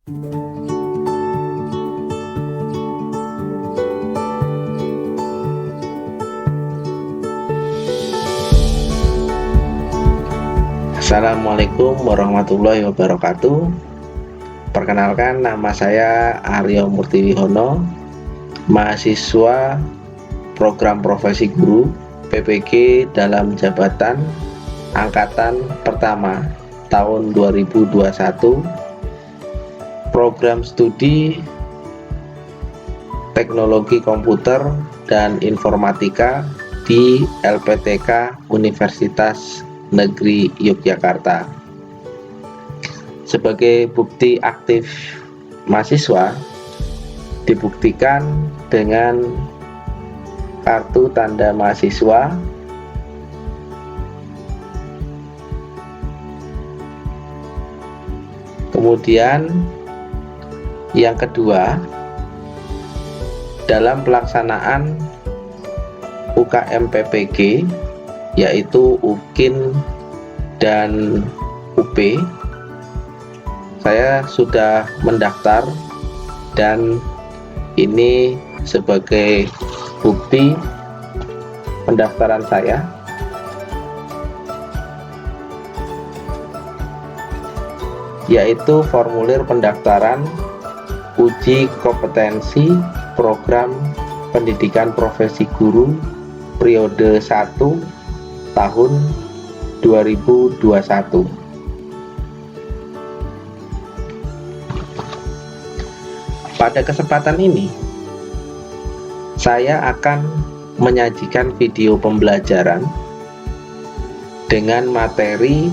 Assalamualaikum warahmatullahi wabarakatuh. Perkenalkan, nama saya Aryo Murtiwihono, mahasiswa program profesi guru PPG dalam jabatan angkatan pertama tahun 2021, program studi teknologi komputer dan informatika di LPTK Universitas Negeri Yogyakarta. Sebagai bukti aktif mahasiswa dibuktikan dengan kartu tanda mahasiswa, kemudian yang kedua, dalam pelaksanaan UKM PPG yaitu UKIN dan UP, saya sudah mendaftar dan ini sebagai bukti pendaftaran saya. Yaitu formulir pendaftaran uji kompetensi program pendidikan profesi guru periode 1 tahun 2021. Pada kesempatan ini, saya akan menyajikan video pembelajaran dengan materi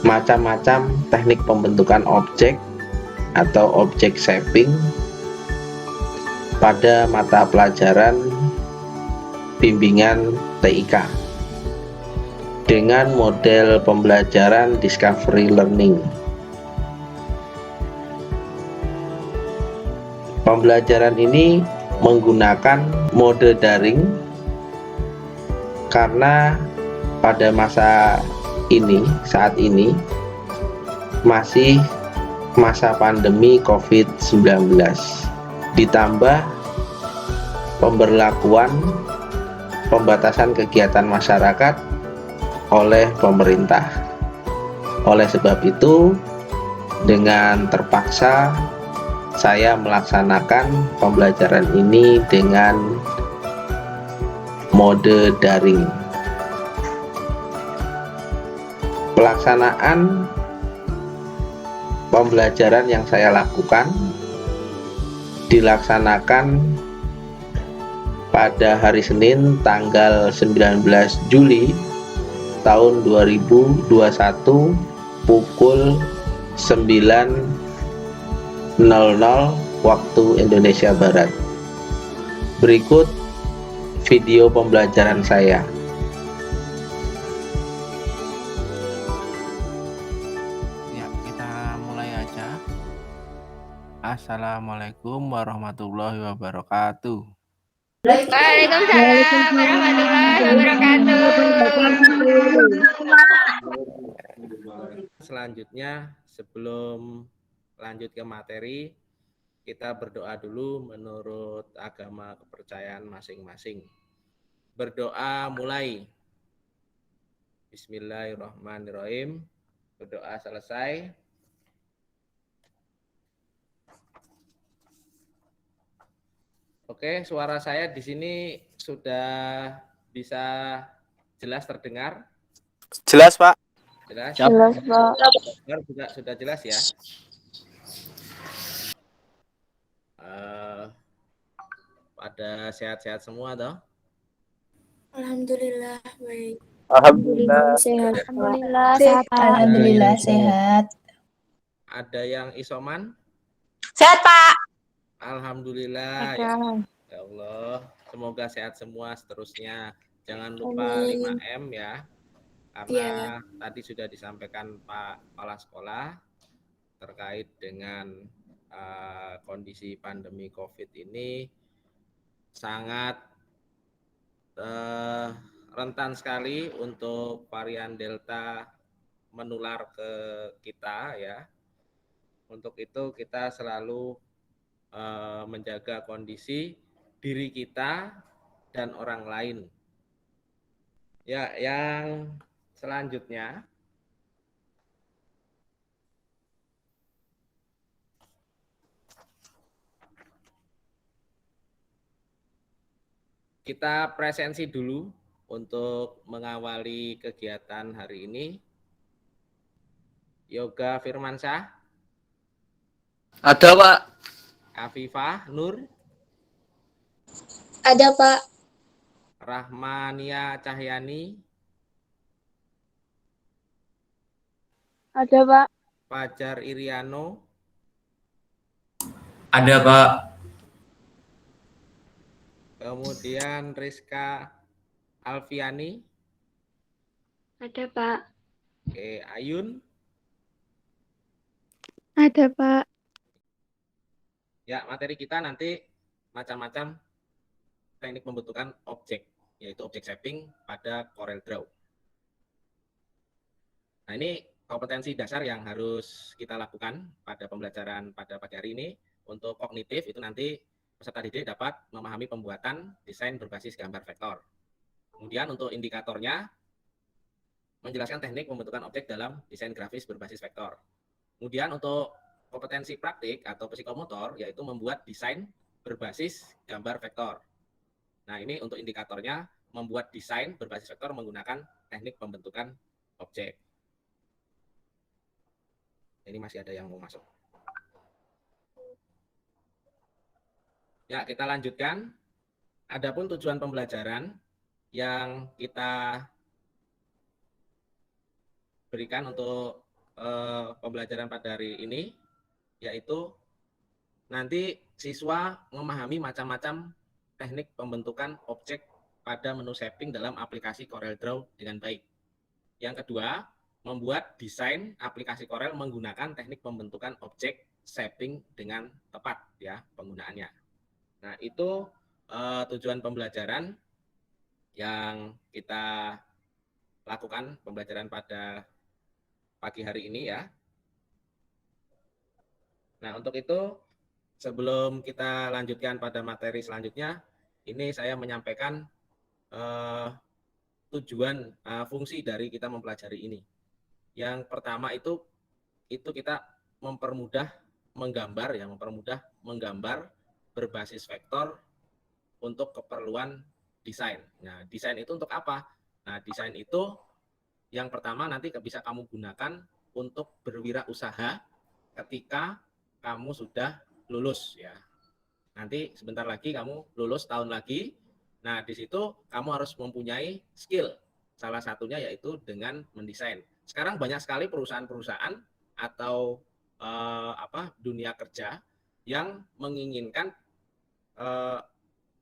macam-macam teknik pembentukan objek atau object shaping pada mata pelajaran bimbingan TIK dengan model pembelajaran discovery learning. Pembelajaran ini menggunakan mode daring karena pada saat ini masih masa pandemi COVID-19, ditambah pemberlakuan pembatasan kegiatan masyarakat oleh pemerintah. Oleh sebab itu, dengan terpaksa saya melaksanakan pembelajaran ini dengan mode daring. Pelaksanaan pembelajaran yang saya lakukan dilaksanakan pada hari Senin tanggal 19 Juli tahun 2021 pukul 9.00 waktu Indonesia Barat. Berikut video pembelajaran saya. Ya, kita mulai aja. Assalamualaikum warahmatullahi wabarakatuh. Waalaikumsalam warahmatullahi wabarakatuh. Selanjutnya, sebelum lanjut ke materi, kita berdoa dulu menurut agama kepercayaan masing-masing. Berdoa mulai. Bismillahirrahmanirrahim. Berdoa selesai. Oke, suara saya di sini sudah bisa jelas terdengar? Jelas, Pak. Jelas? Jelas, Pak. Dengar juga sudah jelas ya? Pada sehat-sehat semua toh? Alhamdulillah baik. Alhamdulillah. Sehat. Alhamdulillah sehat. Alhamdulillah sehat. Ada yang isoman? Sehat, Pak. Alhamdulillah. Ada. Ya Allah, semoga sehat semua seterusnya. Jangan lupa Amin. 5M ya. Karena tadi sudah disampaikan Pak Kepala Sekolah terkait dengan kondisi pandemi COVID ini sangat rentan sekali untuk varian Delta menular ke kita ya. Untuk itu kita selalu menjaga kondisi diri kita dan orang lain. Ya, yang selanjutnya kita presensi dulu untuk mengawali kegiatan hari ini. Yoga Firmansyah, Ada, Pak. Afifah Nur, Ada, Pak. Rahmania Cahyani, Ada, Pak. Fajar Iriano, Ada, Pak. kemudian Rizka Alfiani, Ada, Pak. Ayun. Ada, Pak. Ya, materi kita nanti macam-macam teknik pembentukan objek, yaitu objek shaping pada CorelDRAW. Nah, ini kompetensi dasar yang harus kita lakukan pada pembelajaran pada pagi hari ini. Untuk kognitif itu nanti peserta didik dapat memahami pembuatan desain berbasis gambar vektor. Kemudian untuk indikatornya, menjelaskan teknik pembentukan objek dalam desain grafis berbasis vektor. Kemudian untuk kompetensi praktik atau psikomotor, yaitu membuat desain berbasis gambar vektor. Nah, ini untuk indikatornya, membuat desain berbasis vektor menggunakan teknik pembentukan objek. Ini masih ada yang mau masuk. Ya, kita lanjutkan. Adapun tujuan pembelajaran yang kita berikan untuk pembelajaran pada hari ini, yaitu nanti siswa memahami macam-macam teknik pembentukan objek pada menu shaping dalam aplikasi CorelDRAW dengan baik. Yang kedua, membuat desain aplikasi Corel menggunakan teknik pembentukan objek shaping dengan tepat ya penggunaannya. Nah, itu tujuan pembelajaran yang kita lakukan pembelajaran pada pagi hari ini ya. Nah, untuk itu sebelum kita lanjutkan pada materi selanjutnya, ini saya menyampaikan tujuan fungsi dari kita mempelajari ini. Yang pertama itu kita mempermudah menggambar berbasis vektor untuk keperluan desain. Nah, desain itu untuk apa? Nah, desain itu yang pertama nanti bisa kamu gunakan untuk berwirausaha ketika kamu sudah lulus ya. Nanti sebentar lagi kamu lulus tahun lagi. Nah, di situ kamu harus mempunyai skill. Salah satunya yaitu dengan mendesain. Sekarang banyak sekali perusahaan-perusahaan atau dunia kerja yang menginginkan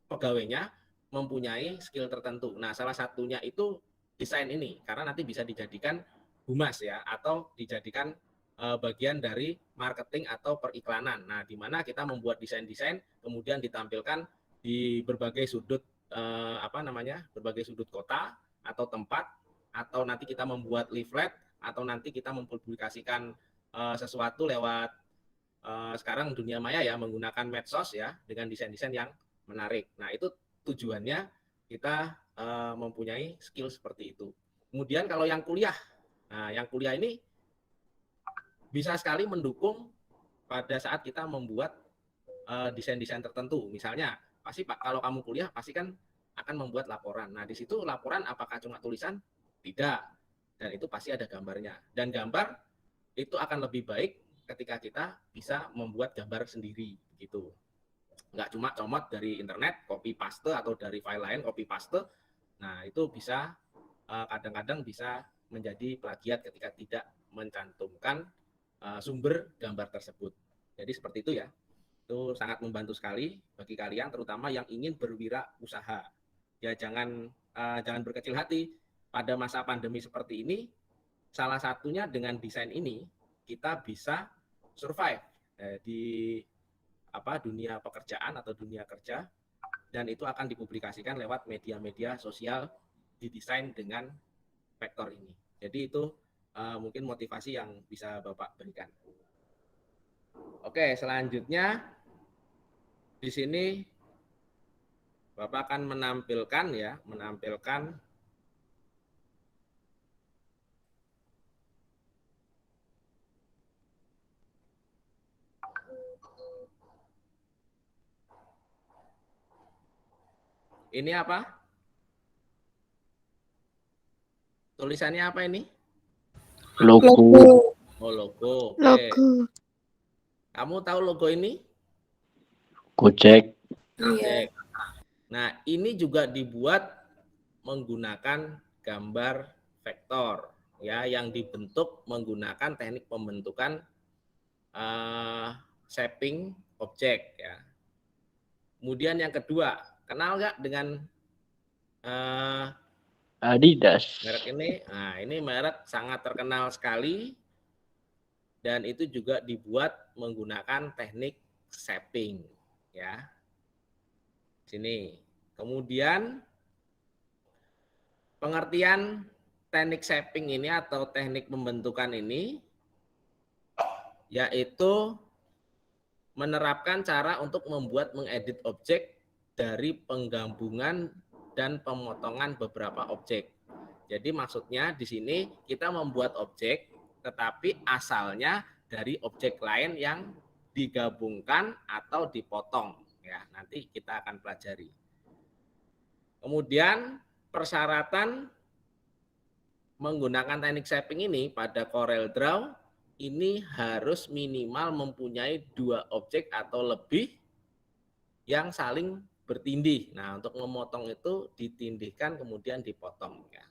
pegawainya mempunyai skill tertentu. Nah, salah satunya itu desain ini, karena nanti bisa dijadikan humas ya, atau dijadikan bagian dari marketing atau periklanan. Nah, di mana kita membuat desain-desain, kemudian ditampilkan di berbagai sudut berbagai sudut kota atau tempat, atau nanti kita membuat leaflet, atau nanti kita mempublikasikan sesuatu lewat sekarang dunia maya ya, menggunakan medsos ya, dengan desain-desain yang menarik. Nah, itu tujuannya kita mempunyai skill seperti itu. Kemudian kalau yang kuliah, nah yang kuliah ini bisa sekali mendukung pada saat kita membuat desain-desain tertentu. Misalnya, pasti Pak, kalau kamu kuliah pasti kan akan membuat laporan. Nah, di situ laporan apakah cuma tulisan? Tidak. Dan itu pasti ada gambarnya. Dan gambar itu akan lebih baik ketika kita bisa membuat gambar sendiri gitu. Nggak cuma comot dari internet, copy paste, atau dari file lain copy paste. Nah, itu bisa kadang-kadang bisa menjadi plagiat ketika tidak mencantumkan sumber gambar tersebut. Jadi seperti itu ya. Itu sangat membantu sekali bagi kalian, terutama yang ingin berwirausaha. Ya, jangan berkecil hati. Pada masa pandemi seperti ini, salah satunya dengan desain ini kita bisa survive di dunia pekerjaan atau dunia kerja, dan itu akan dipublikasikan lewat media-media sosial didesain dengan vektor ini. Jadi itu mungkin motivasi yang bisa Bapak berikan. Oke, selanjutnya di sini Bapak akan menampilkan ini apa? Tulisannya apa ini? Logo. Oh, logo. Oke. Logo. Kamu tahu logo ini? Gojek. Oke. Nah, ini juga dibuat menggunakan gambar vektor ya, yang dibentuk menggunakan teknik pembentukan shaping objek ya. Kemudian yang kedua, kenal nggak dengan Adidas. merek ini? Nah, ini merek sangat terkenal sekali dan itu juga dibuat menggunakan teknik shaping ya. Sini. Kemudian pengertian teknik shaping ini atau teknik pembentukan ini yaitu menerapkan cara untuk mengedit objek dari penggabungan dan pemotongan beberapa objek. Jadi maksudnya di sini kita membuat objek tetapi asalnya dari objek lain yang digabungkan atau dipotong ya. Nanti kita akan pelajari. Kemudian persyaratan menggunakan teknik shaping ini pada CorelDRAW ini harus minimal mempunyai 2 objek atau lebih yang saling bertindih. Nah, untuk memotong itu ditindihkan kemudian dipotong ya.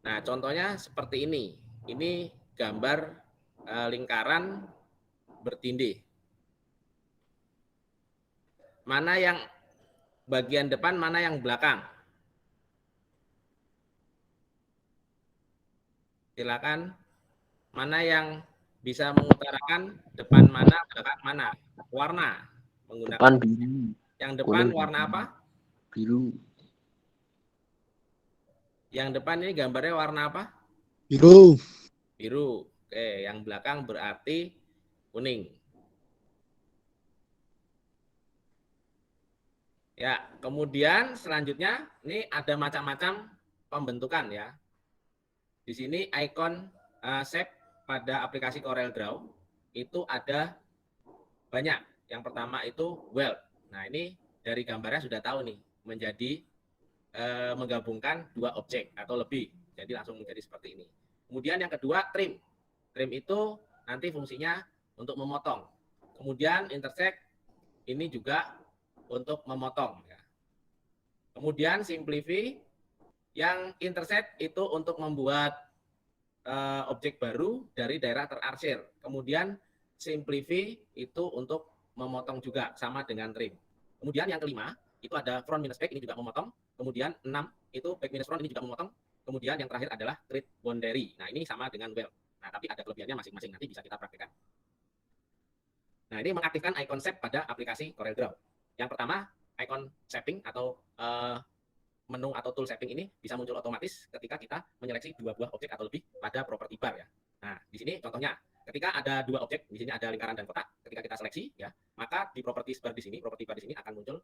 Nah, contohnya seperti ini. Ini gambar lingkaran bertindih. Mana yang bagian depan, mana yang belakang? Silakan. Mana yang bisa mengutarakan depan mana, belakang mana? Warna menggunakan. Depan biru. Yang depan Kuning. warna apa? Biru. Yang depan ini gambarnya warna apa? Biru. Biru. Oke, yang belakang berarti kuning. Ya, kemudian selanjutnya ini ada macam-macam pembentukan ya. Di sini icon shape pada aplikasi CorelDRAW itu ada banyak. Yang pertama itu weld. Nah, ini dari gambarnya sudah tahu nih, menjadi menggabungkan 2 objek atau lebih. Jadi langsung menjadi seperti ini. Kemudian yang kedua trim. Trim itu nanti fungsinya untuk memotong. Kemudian intersect ini juga untuk memotong ya. Kemudian simplify, yang intersect itu untuk membuat objek baru dari daerah terarsir. Kemudian simplify itu untuk memotong juga sama dengan trim. Kemudian yang kelima itu ada front minus back, ini juga memotong. Kemudian 6 itu back minus front, ini juga memotong. Kemudian yang terakhir adalah create boundary. Nah, ini sama dengan weld. Nah, tapi ada kelebihannya masing-masing, nanti bisa kita praktekkan. Nah, ini mengaktifkan icon shape pada aplikasi CorelDRAW. Yang pertama, icon shaping atau menu atau tool shaping ini bisa muncul otomatis ketika kita menyeleksi 2 buah objek atau lebih pada property bar ya. Nah, di sini contohnya, ketika ada 2 objek, di sini ada lingkaran dan kotak, ketika kita seleksi ya, maka di property bar di sini akan muncul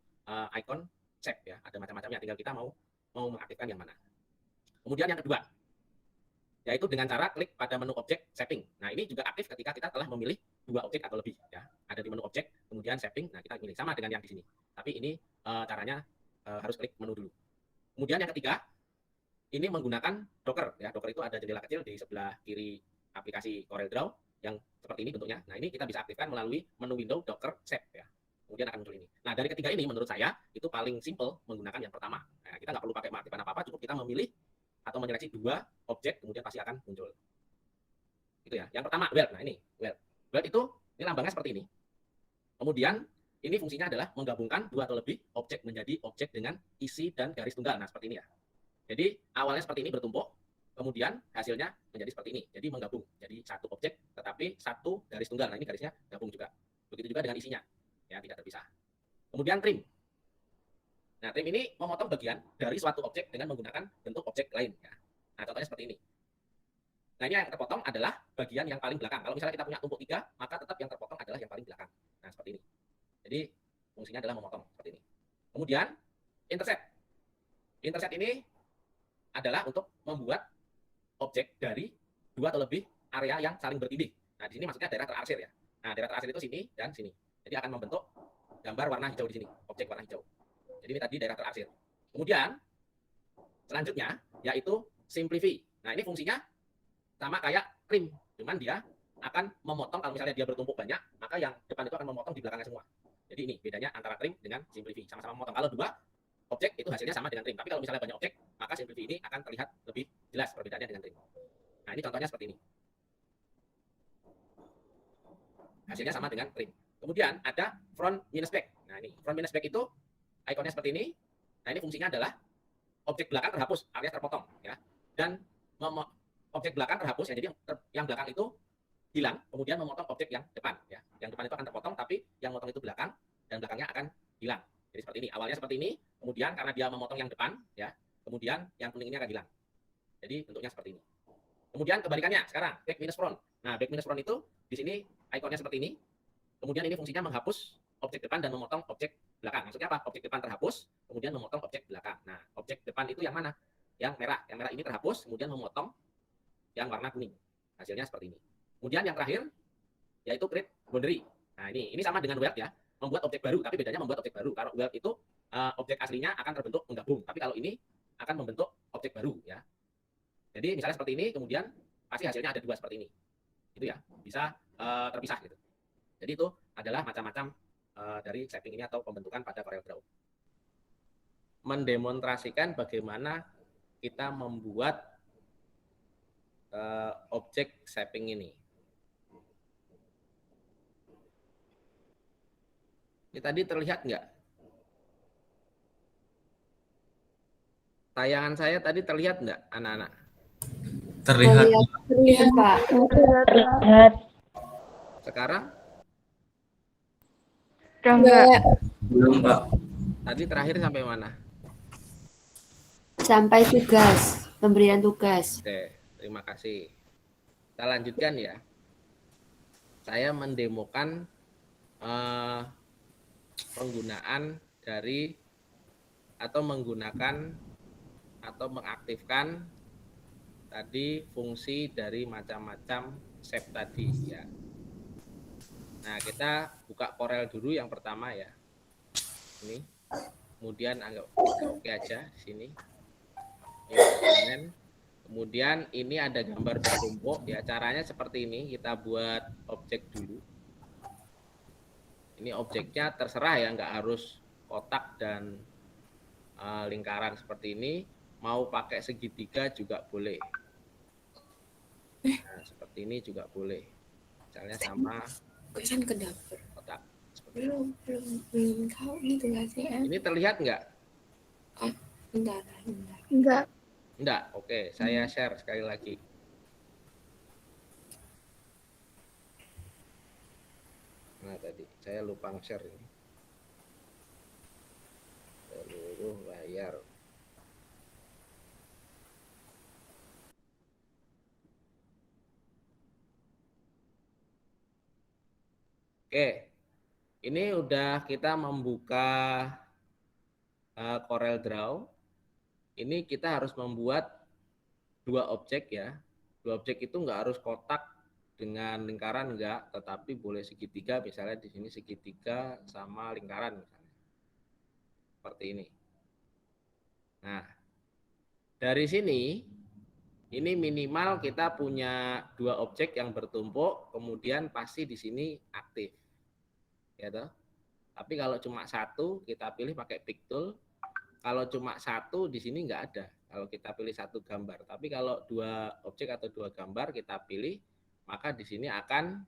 icon shape ya, ada macam-macamnya, tinggal kita mau mengaktifkan yang mana. Kemudian yang kedua, yaitu dengan cara klik pada menu objek shaping. Nah, ini juga aktif ketika kita telah memilih 2 objek atau lebih ya. Ada di menu objek, kemudian shaping. Nah, kita pilih sama dengan yang di sini. Tapi ini caranya harus klik menu dulu. Kemudian yang ketiga, ini menggunakan Docker ya. Docker itu ada jendela kecil di sebelah kiri aplikasi CorelDRAW yang seperti ini bentuknya. Nah, ini kita bisa aktifkan melalui menu window Docker Shape ya. Kemudian akan muncul ini. Nah, dari ketiga ini menurut saya itu paling simple menggunakan yang pertama. Nah, kita nggak perlu pakai mengaktifkan apa-apa, cukup kita memilih atau menyeleksi 2 objek, kemudian pasti akan muncul. Itu ya. Yang pertama weld. Nah, ini weld. Weld itu ini lambangnya seperti ini. Kemudian ini fungsinya adalah menggabungkan 2 atau lebih objek menjadi objek dengan isi dan garis tunggal. Nah, seperti ini ya. Jadi awalnya seperti ini bertumpuk, kemudian hasilnya menjadi seperti ini. Jadi menggabung. Jadi 1 objek tetapi 1 garis tunggal. Nah, ini garisnya gabung juga. Begitu juga dengan isinya. Ya, tidak terpisah. Kemudian trim. Nah, trim ini memotong bagian dari suatu objek dengan menggunakan bentuk objek lain ya. Nah, contohnya seperti ini. Nah, ini yang terpotong adalah bagian yang paling belakang. Kalau misalnya kita punya tumpuk 3, maka maka tetap yang terpotong adalah yang paling belakang. Nah, seperti ini. Jadi fungsinya adalah memotong seperti ini. Kemudian intercept. Intercept ini adalah untuk membuat objek dari dua atau lebih area yang saling bertindih. Nah, di sini maksudnya daerah terarsir ya. Nah, daerah terarsir itu sini dan sini. Jadi akan membentuk gambar warna hijau di sini, objek warna hijau. Jadi ini tadi daerah terarsir. Kemudian selanjutnya yaitu simplify. Nah, ini fungsinya sama kayak trim, cuman dia akan memotong kalau misalnya dia bertumpuk banyak, maka yang depan itu akan memotong di belakangnya semua. Jadi ini bedanya antara trim dengan simplify, sama-sama memotong. Kalau dua objek itu hasilnya sama dengan trim, tapi kalau misalnya banyak objek, maka simplify ini akan terlihat lebih jelas perbedaannya dengan trim. Nah, ini contohnya seperti ini. Hasilnya sama dengan trim. Kemudian ada front minus back. Nah, ini front minus back itu ikonnya seperti ini. Nah, ini fungsinya adalah objek belakang terhapus alias terpotong ya. Dan objek belakang terhapus ya. Jadi yang belakang itu hilang, kemudian memotong objek yang depan ya. Yang depan itu akan terpotong, tapi yang motong itu belakang dan belakangnya akan hilang. Jadi seperti ini. Awalnya seperti ini, kemudian karena dia memotong yang depan ya, kemudian yang kuning ini akan hilang. Jadi bentuknya seperti ini. Kemudian kebalikannya sekarang back minus front. Nah, back minus front itu di sini ikonnya seperti ini. Kemudian ini fungsinya menghapus objek depan dan memotong objek belakang. Maksudnya apa? Objek depan terhapus, kemudian memotong objek belakang. Nah, objek depan itu yang mana? Yang merah. Yang merah ini terhapus, kemudian memotong yang warna kuning. Hasilnya seperti ini. Kemudian yang terakhir yaitu create boundary. Nah, ini sama dengan weld ya, membuat objek baru, tapi bedanya membuat objek baru. Kalau weld itu objek aslinya akan terbentuk menggabung, tapi kalau ini akan membentuk objek baru ya. Jadi misalnya seperti ini, kemudian pasti hasilnya ada dua seperti ini. Itu ya, bisa terpisah gitu. Jadi itu adalah macam-macam dari shaping ini atau pembentukan pada CorelDRAW. Mendemonstrasikan bagaimana kita membuat objek shaping ini. Ini tadi terlihat nggak? Tayangan saya tadi terlihat nggak, anak-anak? Terlihat. Terlihat, Pak. Terlihat. Sekarang? Udah enggak? Belum, Pak. Tadi terakhir sampai mana? Sampai tugas, pemberian tugas. Oke, terima kasih. Kita lanjutkan ya. Saya mendemokan penggunaan dari atau menggunakan atau mengaktifkan tadi fungsi dari macam-macam shape tadi ya. Nah, kita buka Corel dulu yang pertama ya. Ini. Kemudian anggap oke aja di sini. Kemudian ini ada gambar bertumpuk ya. Caranya seperti ini, kita buat objek dulu. Ini objeknya terserah ya, nggak harus kotak dan lingkaran seperti ini. Mau pakai segitiga juga boleh. Nah, seperti ini juga boleh. Misalnya sama Kesan ke dapur. kotak. Belum tahu gitu nggak sih? Ini terlihat nggak? Bentar. Enggak. Enggak, oke. Saya share sekali lagi. Nah, tadi saya lupa share ini. Seluruh layar. Oke, ini udah kita membuka CorelDRAW. Ini kita harus membuat dua objek ya. Dua objek itu nggak harus kotak dengan lingkaran enggak, tetapi boleh segitiga. Misalnya di sini segitiga sama lingkaran misalnya. Seperti ini. Nah, dari sini ini minimal kita punya dua objek yang bertumpuk, kemudian pasti di sini aktif. Ya toh? Tapi kalau cuma satu, kita pilih pakai pick tool. Kalau cuma satu di sini nggak ada. Kalau kita pilih satu gambar. Tapi kalau dua objek atau dua gambar kita pilih, maka di sini akan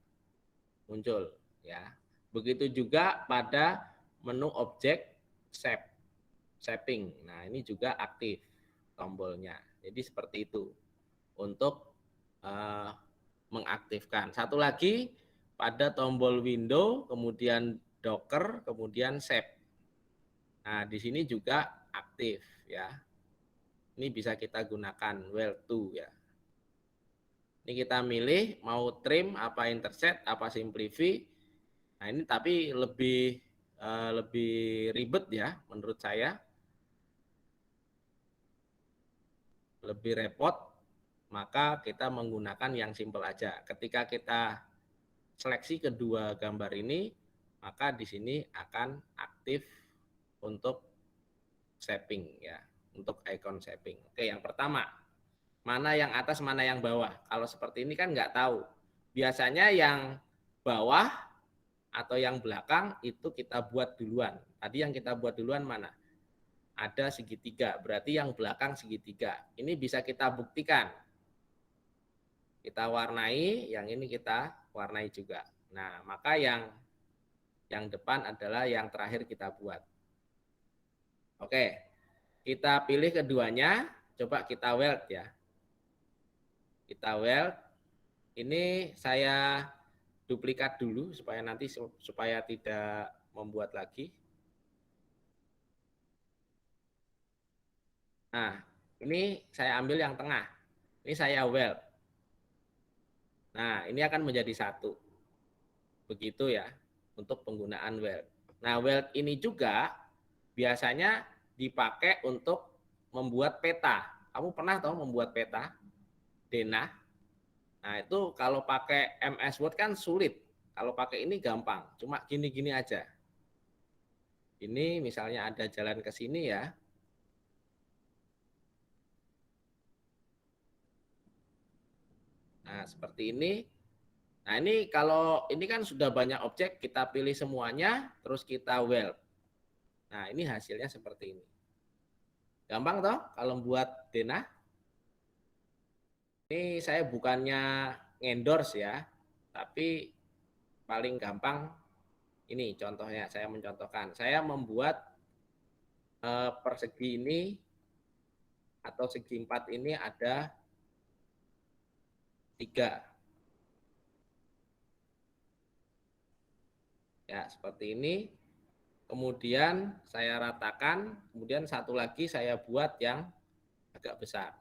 muncul. Ya, begitu juga pada menu objek shaping. Nah, ini juga aktif tombolnya. Jadi seperti itu untuk mengaktifkan. Satu lagi pada tombol window, kemudian docker, kemudian shape. Nah, di sini juga aktif ya. Ini bisa kita gunakan weld to ya. Ini kita milih mau trim, apa intercept, apa simplify. Nah ini tapi lebih ribet ya menurut saya. Lebih repot, maka kita menggunakan yang simple aja. Ketika kita seleksi kedua gambar ini, maka di sini akan aktif untuk shaping ya, untuk icon shaping. Oke, yang pertama, mana yang atas, mana yang bawah. Kalau seperti ini kan nggak tahu. Biasanya yang bawah atau yang belakang itu kita buat duluan. Tadi yang kita buat duluan mana? Ada segitiga, berarti yang belakang segitiga. Ini bisa kita buktikan. Kita warnai, yang ini kita warnai juga. Nah, maka yang depan adalah yang terakhir kita buat. Oke, kita pilih keduanya, coba kita weld ya. Kita weld. Ini saya duplikat dulu supaya tidak membuat lagi. Nah, ini saya ambil yang tengah. Ini saya weld. Nah, ini akan menjadi satu. Begitu ya, untuk penggunaan weld. Nah, weld ini juga biasanya dipakai untuk membuat peta. Kamu pernah tahu membuat peta? Denah. Nah, itu kalau pakai MS Word kan sulit. Kalau pakai ini gampang. Cuma gini-gini aja. Ini misalnya ada jalan ke sini ya. Nah, seperti ini. Nah, ini kalau ini kan sudah banyak objek, kita pilih semuanya, terus kita weld. Nah, ini hasilnya seperti ini. Gampang toh kalau buat denah? Ini saya bukannya endorse ya, tapi paling gampang ini contohnya, saya mencontohkan. Saya membuat persegi ini atau segi 4 ini ada 3. Ya, seperti ini. Kemudian saya ratakan, kemudian satu lagi saya buat yang agak besar.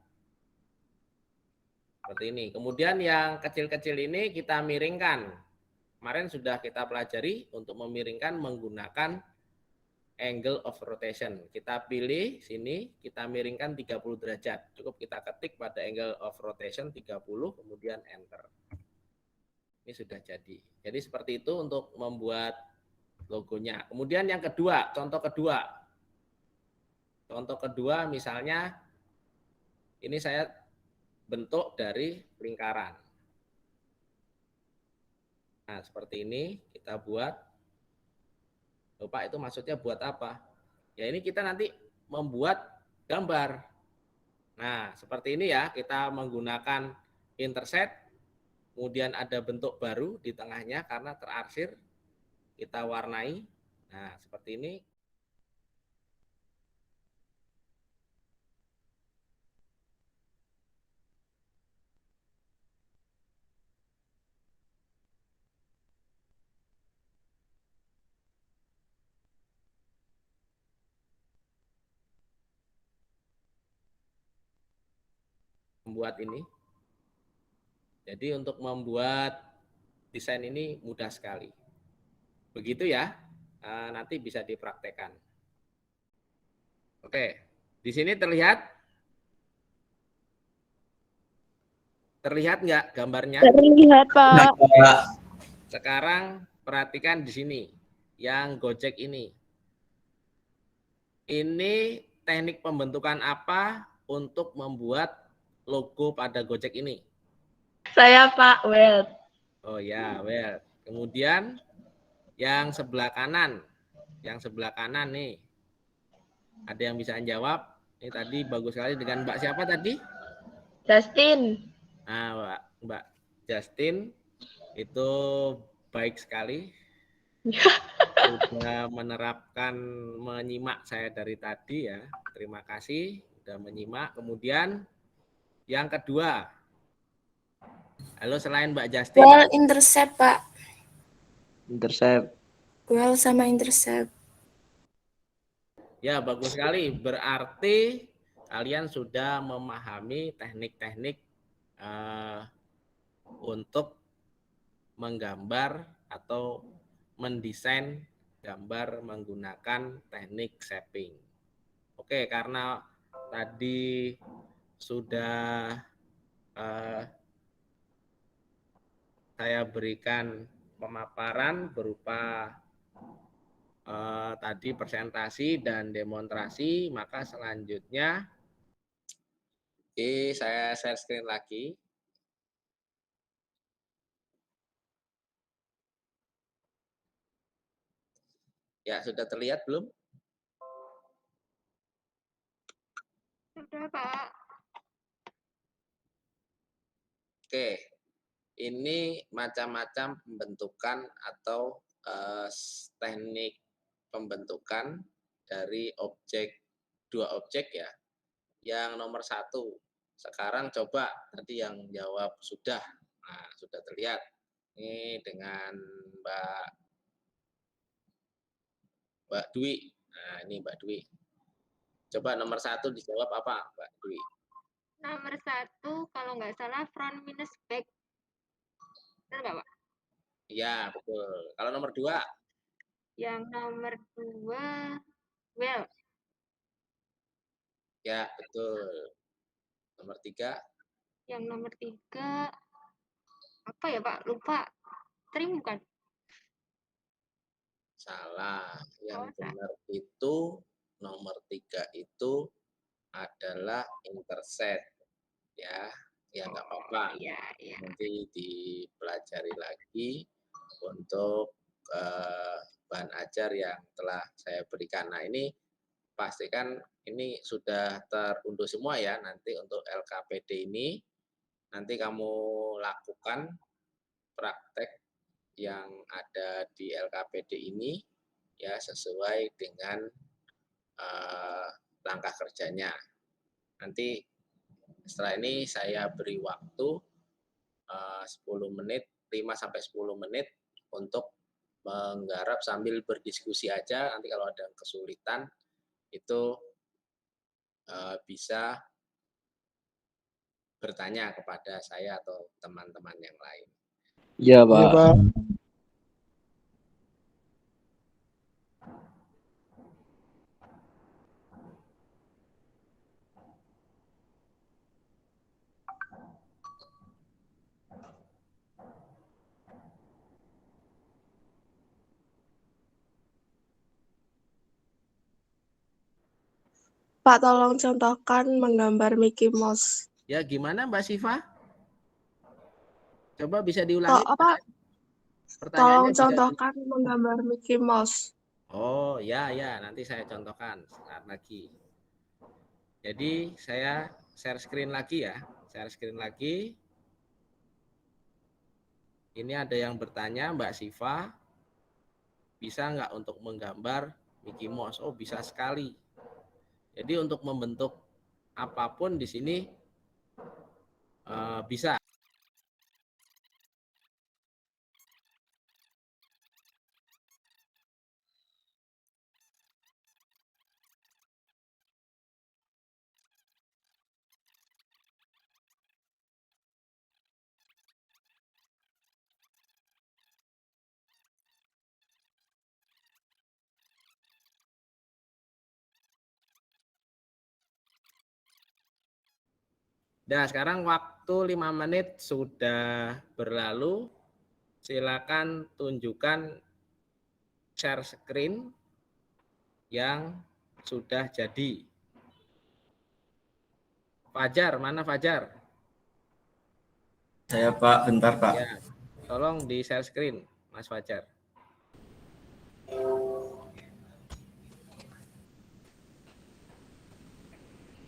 Seperti ini. Kemudian yang kecil-kecil ini kita miringkan. Kemarin sudah kita pelajari untuk memiringkan menggunakan angle of rotation. Kita pilih sini, kita miringkan 30 derajat. Cukup kita ketik pada angle of rotation 30, kemudian enter. Ini sudah jadi. Jadi seperti itu untuk membuat logonya. Kemudian yang kedua, contoh kedua. Contoh kedua misalnya ini saya bentuk dari lingkaran. Nah, seperti ini kita buat. Pak, itu maksudnya buat apa? Ya, ini kita nanti membuat gambar. Nah, seperti ini ya, kita menggunakan intercept, kemudian ada bentuk baru di tengahnya karena terarsir, kita warnai. Nah, seperti ini. Membuat ini. Jadi untuk membuat desain ini mudah sekali. Begitu ya, nanti bisa dipraktekkan. Oke, di sini terlihat nggak gambarnya? Terlihat, Pak. Pak. Sekarang perhatikan di sini, yang Gojek ini. Ini teknik pembentukan apa untuk membuat logo pada Gojek ini? Saya, Pak, weld. Oh ya, well. Kemudian yang sebelah kanan nih. Ada yang bisa jawab? Ini tadi bagus sekali dengan Mbak siapa tadi? Justin. Nah, Mbak Justin itu baik sekali. Sudah menyimak saya dari tadi ya. Terima kasih sudah menyimak. Kemudian yang kedua. Halo, selain Mbak Justin. Well, intercept, Pak. Intercept. Well sama intercept. Ya, bagus sekali. Berarti kalian sudah memahami teknik-teknik untuk menggambar atau mendesain gambar menggunakan teknik shaping. Oke, karena tadi sudah saya berikan pemaparan berupa tadi presentasi dan demonstrasi, maka selanjutnya saya share screen lagi. Ya, sudah terlihat belum? Sudah, Pak. Oke, ini macam-macam pembentukan atau teknik pembentukan dari dua objek ya. Yang nomor 1, sekarang coba tadi yang jawab sudah. Nah, sudah terlihat. Ini dengan Mbak Dwi. Nah, ini Mbak Dwi. Coba nomor 1 dijawab apa, Mbak Dwi? Nomor 1, kalau nggak salah front minus back. Benar nggak, Pak? Iya, betul. Kalau nomor 2? Yang nomor 2, well. Ya, betul. Nomor 3? Yang nomor 3, apa ya, Pak? Lupa. Trim bukan? Salah. Yang Oh, benar itu nomor 3 itu adalah intercept. Ya, ya nggak apa-apa. Iya, iya. Nanti dipelajari lagi untuk bahan ajar yang telah saya berikan. Nah, ini pastikan ini sudah terunduh semua ya. Nanti untuk LKPD ini nanti kamu lakukan praktek yang ada di LKPD ini ya sesuai dengan langkah kerjanya. Nanti setelah ini saya beri waktu 10 menit, 5-10 menit untuk menggarap sambil berdiskusi aja. Nanti kalau ada kesulitan itu bisa bertanya kepada saya atau teman-teman yang lain. Iya, Pak. Pak, tolong contohkan menggambar Mickey Mouse. Ya, gimana Mbak Siva? Coba bisa diulangi? Tolong Pertanyaannya contohkan menggambar Mickey Mouse. Oh, ya, nanti saya contohkan saat lagi. Jadi, saya share screen lagi ya. Share screen lagi. Ini ada yang bertanya, Mbak Siva, bisa nggak untuk menggambar Mickey Mouse? Oh, bisa sekali. Jadi untuk membentuk apapun di sini bisa. Nah, sekarang waktu 5 menit sudah berlalu. Silakan tunjukkan share screen yang sudah jadi. Fajar, mana Fajar? Saya Pak, bentar Pak. Ya, tolong di share screen, Mas Fajar.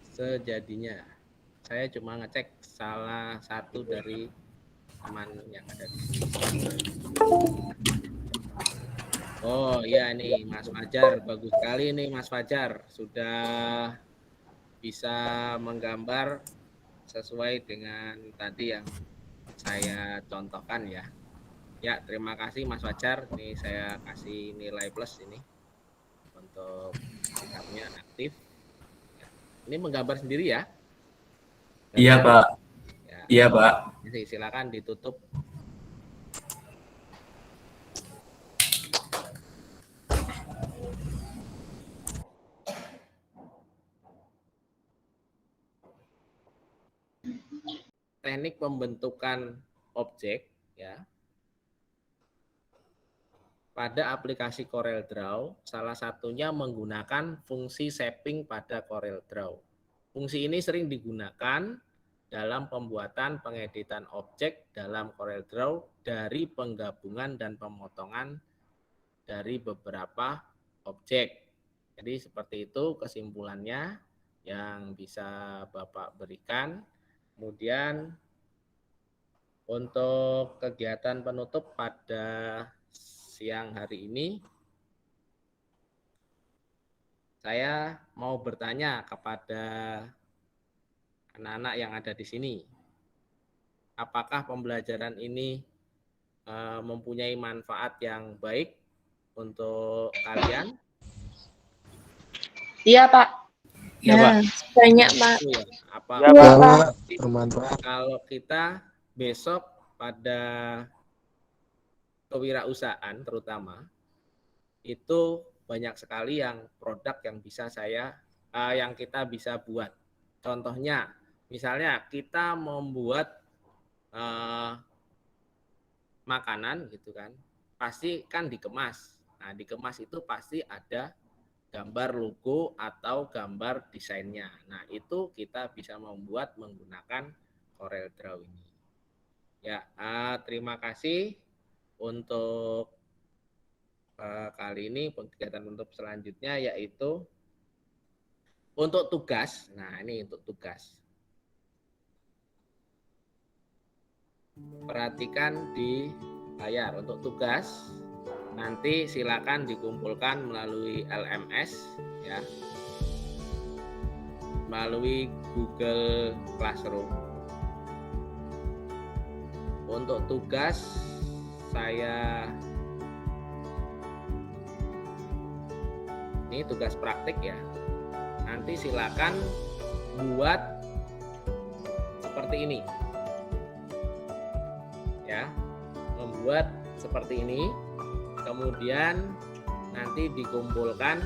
Sejadinya. Saya cuma ngecek salah satu dari teman yang ada di sini. Oh ya, nih Mas Fajar, bagus sekali nih Mas Fajar, sudah bisa menggambar sesuai dengan tadi yang saya contohkan ya. Ya, terima kasih Mas Fajar. Ini saya kasih nilai plus ini untuk sikapnya aktif. Ya. Ini menggambar sendiri ya? Iya Pak. Ya, Iya, Pak. Jadi silakan ditutup. Teknik pembentukan objek ya. Pada aplikasi CorelDRAW, salah satunya menggunakan fungsi shaping pada CorelDRAW. Fungsi ini sering digunakan dalam pembuatan pengeditan objek dalam CorelDRAW dari penggabungan dan pemotongan dari beberapa objek. Jadi seperti itu kesimpulannya yang bisa Bapak berikan. Kemudian untuk kegiatan penutup pada siang hari ini, saya mau bertanya kepada anak-anak yang ada di sini. Apakah pembelajaran ini mempunyai manfaat yang baik untuk kalian? Iya, Pak. Iya, Pak. Banyak, Pak. Itu ya. Apa Iya, Pak. Bermanfaat. kalau kita besok pada kewirausahaan terutama itu banyak sekali yang produk yang bisa yang kita bisa buat. Contohnya, misalnya kita membuat makanan gitu kan, pasti kan dikemas. Nah, dikemas itu pasti ada gambar logo atau gambar desainnya. Nah, itu kita bisa membuat menggunakan CorelDRAW ini. Ya, terima kasih untuk kali ini. Kegiatan untuk selanjutnya yaitu untuk tugas. Nah, ini untuk tugas. Perhatikan di layar untuk tugas. Nanti silakan dikumpulkan melalui LMS ya. Melalui Google Classroom. Untuk tugas ini tugas praktik ya. Nanti silakan buat seperti ini. Ya. Membuat seperti ini. Kemudian nanti dikumpulkan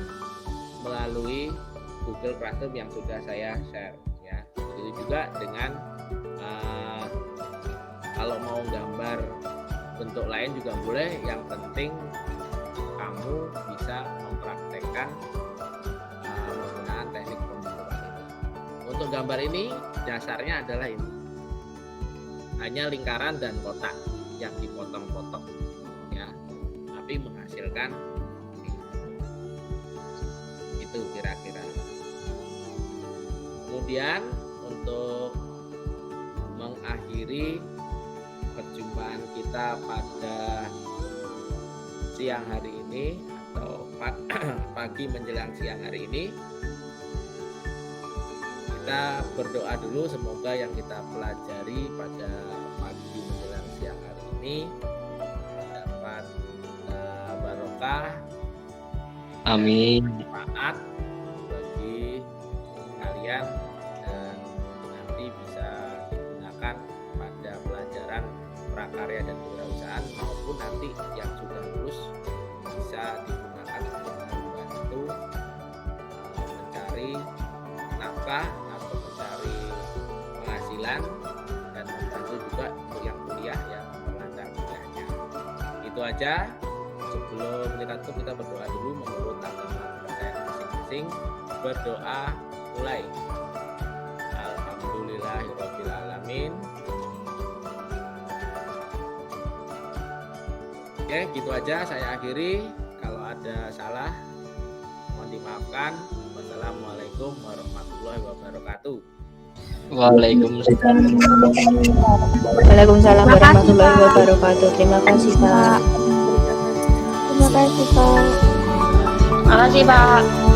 melalui Google Classroom yang sudah saya share ya. Begitu juga dengan kalau mau gambar bentuk lain juga boleh, yang penting kamu bisa mempraktekkan menggunakan teknik pembentukan ini. Untuk gambar ini dasarnya adalah ini, hanya lingkaran dan kotak yang dipotong-potong ya, tapi menghasilkan ini. Itu kira-kira. Kemudian untuk mengakhiri perjumpaan kita pada siang hari ini atau pagi menjelang siang hari ini, kita berdoa dulu semoga yang kita pelajari pada pagi menjelang siang hari ini dapat barokah, Amin. manfaat bagi kalian, dan nanti bisa digunakan pada pelajaran prakarya dan kewirausahaan, maupun nanti yang sudah lulus bisa digunakan untuk membantu mencari nafkah atau mencari penghasilan, dan membantu juga untuk yang kuliah ya, memperlancar kuliahnya. Itu aja. Sebelum kita tutup, kita berdoa dulu menurut agama kepercayaan masing-masing. Berdoa mulai. Alhamdulillahirabbil alamin. Oke, gitu aja saya akhiri. Kalau ada salah mohon dimaafkan. Wassalamualaikum warahmatullahi wabarakatuh. Waalaikumsalam. Waalaikumsalam warahmatullahi wabarakatuh. Terima kasih, Pak. Terima kasih, Pak. Terima kasih, Pak.